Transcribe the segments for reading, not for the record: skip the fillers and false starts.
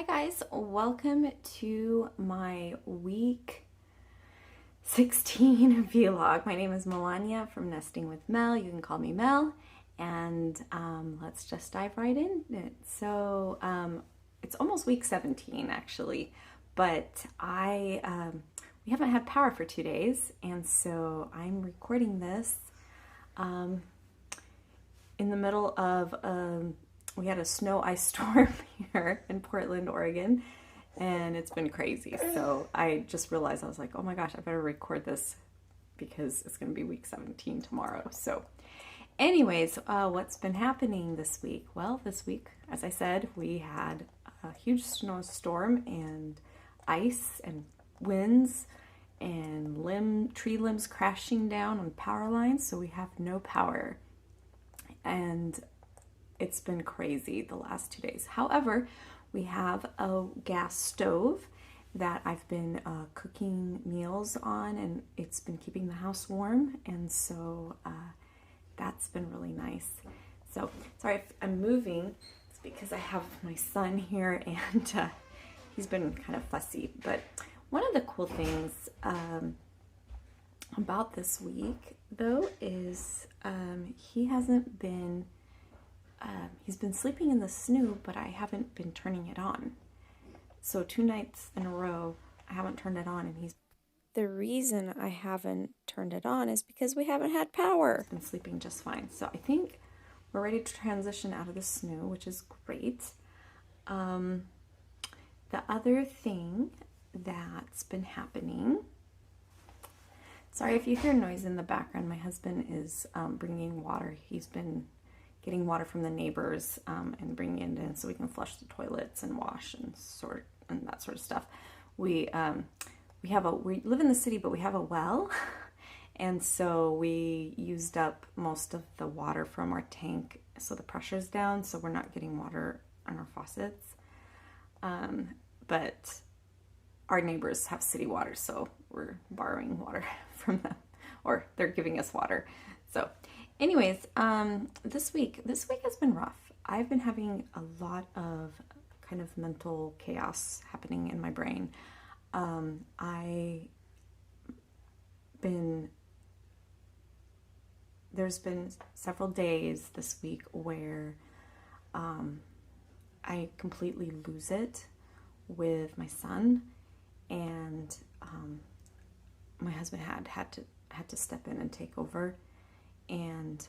guys, welcome to my week 16 vlog. My name is Melania from Nesting with Mel. You can call me Mel, and let's just dive right in it. So it's almost week 17 actually, but we haven't had power for 2 days, and so I'm recording this in the middle of we had a snow ice storm here in Portland, Oregon, and it's been crazy. So I just realized, I was like, oh my gosh, I better record this because it's going to be week 17 tomorrow. So anyways, what's been happening this week? Well, this week, as I said, we had a huge snowstorm and ice and winds and tree limbs crashing down on power lines. So we have no power. And it's been crazy the last 2 days. However, we have a gas stove that I've been cooking meals on, and it's been keeping the house warm, and so that's been really nice. So, sorry if I'm moving, it's because I have my son here, and he's been kind of fussy. But one of the cool things about this week, though, is he hasn't been he's been sleeping in the snoo, but I haven't been turning it on. So 2 nights in a row, I haven't turned it on, and the reason I haven't turned it on is because we haven't had power. He's been sleeping just fine. So I think we're ready to transition out of the snoo, which is great. The other thing that's been happening, sorry if you hear noise in the background, my husband is bringing water. He's been getting water from the neighbors and bringing it in so we can flush the toilets and wash and sort and that sort of stuff. We live in the city, but we have a well, and so we used up most of the water from our tank, so the pressure's down, so we're not getting water on our faucets. But our neighbors have city water, so we're borrowing water from them, or they're giving us water. So anyways, this week has been rough. I've been having a lot of kind of mental chaos happening in my brain. There's been several days this week where I completely lose it with my son, and my husband had to step in and take over. And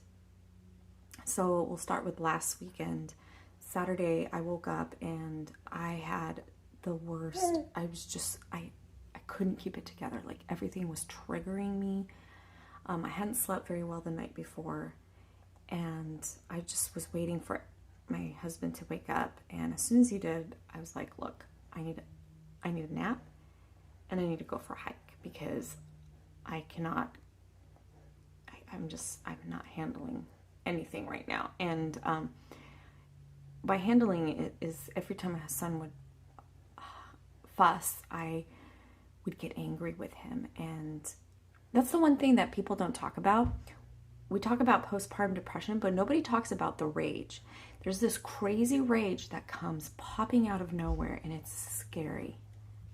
so we'll start with last weekend. Saturday, I woke up and I had the worst. I couldn't keep it together. Like, everything was triggering me. I hadn't slept very well the night before, and I just was waiting for my husband to wake up. And as soon as he did, I was like, look, I need a nap, and I need to go for a hike, because I cannot. I'm not handling anything right now. And by handling it is, every time my son would fuss, I would get angry with him. And that's the one thing that people don't talk about. We talk about postpartum depression, but nobody talks about the rage. There's this crazy rage that comes popping out of nowhere, and it's scary.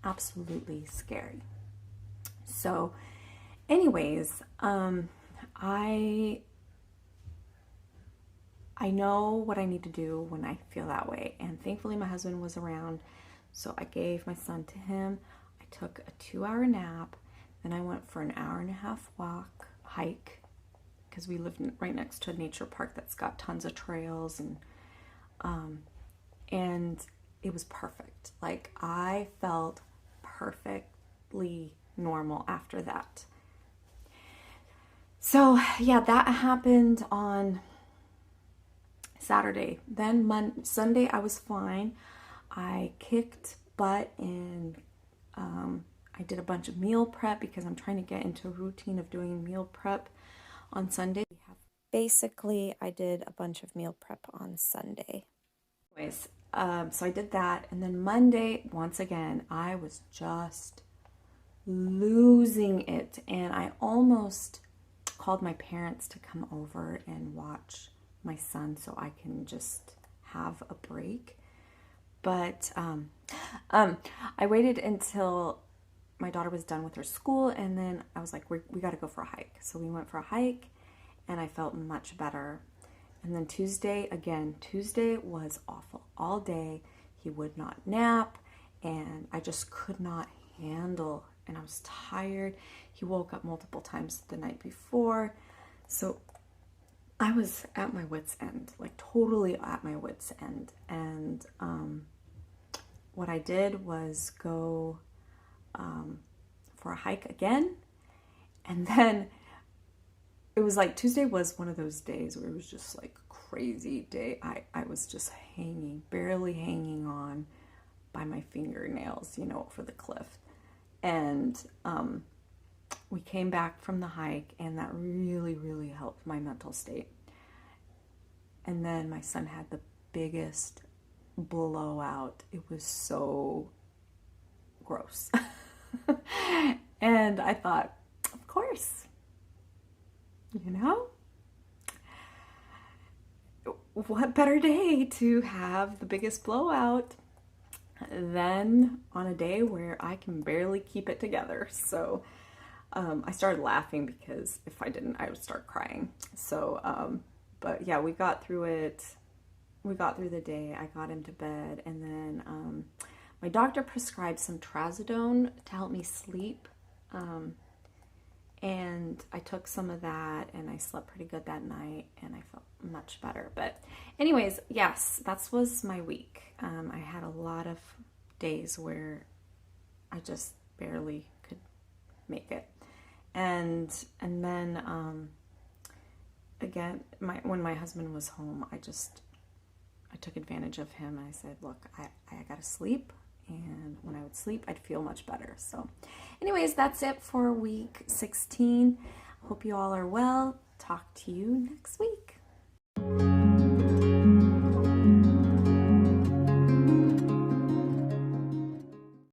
Absolutely scary. So anyways, I know what I need to do when I feel that way, and thankfully my husband was around, so I gave my son to him. I took a 2-hour nap, then I went for an 1.5-hour hike, because we live right next to a nature park that's got tons of trails, and it was perfect. Like, I felt perfectly normal after that. So yeah, that happened on Saturday. Then Sunday I was fine. I kicked butt, and I did a bunch of meal prep because I'm trying to get into a routine of doing meal prep on Sunday. Basically, I did a bunch of meal prep on Sunday. Anyways, so I did that, and then Monday, once again, I was just losing it, and I almost called my parents to come over and watch my son so I can just have a break. But I waited until my daughter was done with her school, and then I was like, we got to go for a hike. So we went for a hike, and I felt much better. And then Tuesday was awful. All day, he would not nap, and I just could not handle, and I was tired. He woke up multiple times the night before. So I was at my wit's end, like totally at my wit's end. And what I did was go for a hike again. And then it was like Tuesday was one of those days where it was just like crazy day. I was just barely hanging on by my fingernails, for the cliff. And we came back from the hike, and that really, really helped my mental state. And then my son had the biggest blowout. It was so gross. And I thought, of course, what better day to have the biggest blowout than on a day where I can barely keep it together. So I started laughing because if I didn't, I would start crying. So, but yeah, we got through it. We got through the day. I got him to bed, and then my doctor prescribed some trazodone to help me sleep. And I took some of that, and I slept pretty good that night, and I felt much better. But anyways, yes, that was my week. I had a lot of days where I just barely could make it. And then again, when my husband was home, I took advantage of him. I said, look, I gotta sleep. And when I would sleep, I'd feel much better. So anyways, that's it for week 16. Hope you all are well. Talk to you next week.